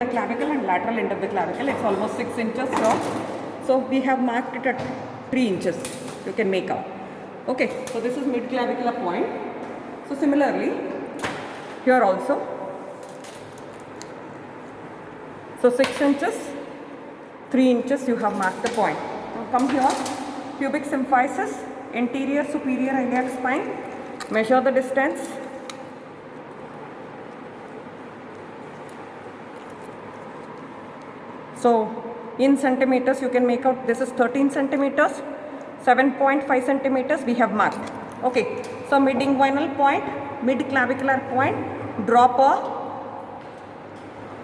The clavicle and lateral end of the clavicle, it's almost 6 inches long. So we have marked it at 3 inches. You can make out. Okay, so this is mid clavicular point. So similarly, here also. So 6 inches, 3 inches you have marked the point. Now come here, pubic symphysis, anterior superior iliac spine. Measure the distance. So in centimeters you can make out, this is 13 centimeters, 7.5 centimeters we have marked. Okay, so mid inguinal point, mid clavicular point, drop a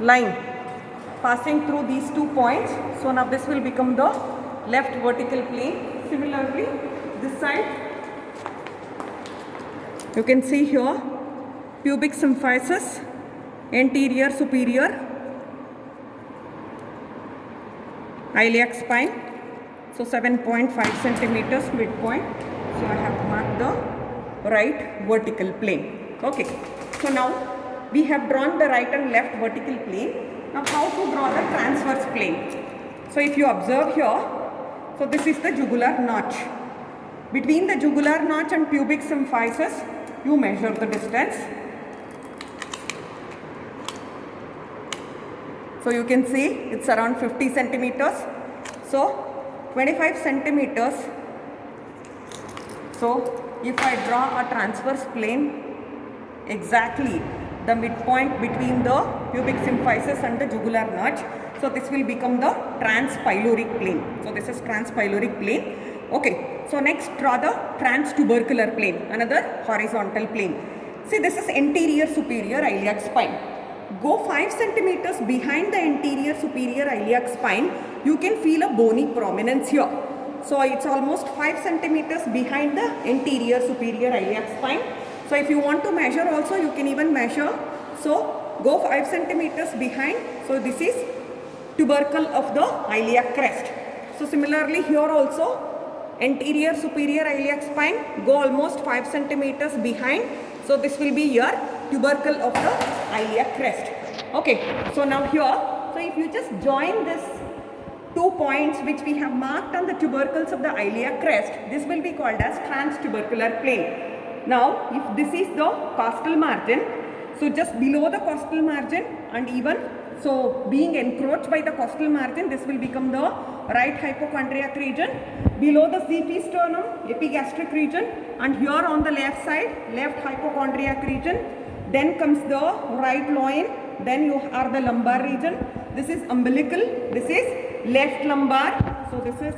line passing through these 2 points. So now this will become the left vertical plane. Similarly, this side you can see here pubic symphysis, anterior superior iliac spine. So 7.5 centimeters midpoint. So I have marked the right vertical plane. Okay. So now we have drawn the right and left vertical plane. Now how to draw the transverse plane? So if you observe here, so this is the jugular notch. Between the jugular notch and pubic symphysis, you measure the distance. So you can see it's around 50 centimeters. So 25 centimeters. So if I draw a transverse plane, exactly the midpoint between the pubic symphysis and the jugular notch. So this will become the transpyloric plane. So this is transpyloric plane. Okay. So next draw the transtubercular plane, another horizontal plane. See, this is anterior superior iliac spine. Go 5 centimeters behind the anterior superior iliac spine, you can feel a bony prominence here. So it's almost 5 centimeters behind the anterior superior iliac spine. So if you want to measure also, you can even measure. So go 5 centimeters behind. So this is tubercle of the iliac crest. So similarly here also, anterior superior iliac spine, go almost 5 centimeters behind. So this will be your tubercle of the iliac crest. Okay, so now here, so if you just join this 2 points which we have marked on the tubercles of the iliac crest, this will be called as transtubercular plane. Now, if this is the costal margin, so just below the costal margin and even so being encroached by the costal margin, this will become the right hypochondriac region. Below the xiphisternum, epigastric region, and here on the left side, left hypochondriac region. Then comes the right loin, then you are the lumbar region. This is umbilical, this is left lumbar. So this is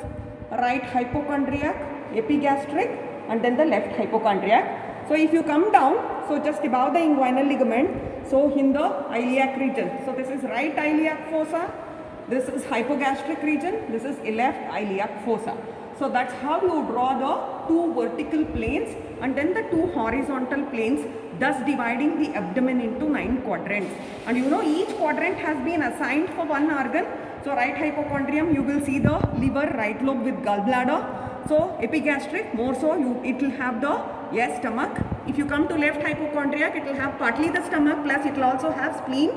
right hypochondriac, epigastric, and then the left hypochondriac. So if you come down, so just above the inguinal ligament, so in the iliac region. So this is right iliac fossa, this is hypogastric region, this is left iliac fossa. So that's how you draw the 2 vertical planes and then the 2 horizontal planes, thus dividing the abdomen into 9 quadrants. And you know each quadrant has been assigned for one organ. So right hypochondrium, you will see the liver, right lobe with gallbladder. So epigastric, more so it will have the stomach. If you come to left hypochondriac, it will have partly the stomach plus it will also have spleen.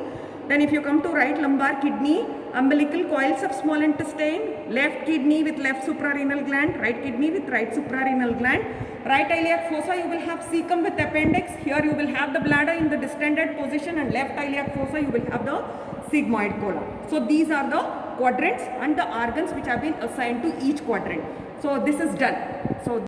Then if you come to right lumbar, kidney, umbilical coils of small intestine, left kidney with left suprarenal gland, right kidney with right suprarenal gland, right iliac fossa you will have cecum with appendix, here you will have the bladder in the distended position, and left iliac fossa you will have the sigmoid colon. So these are the quadrants and the organs which have been assigned to each quadrant. So this is done. So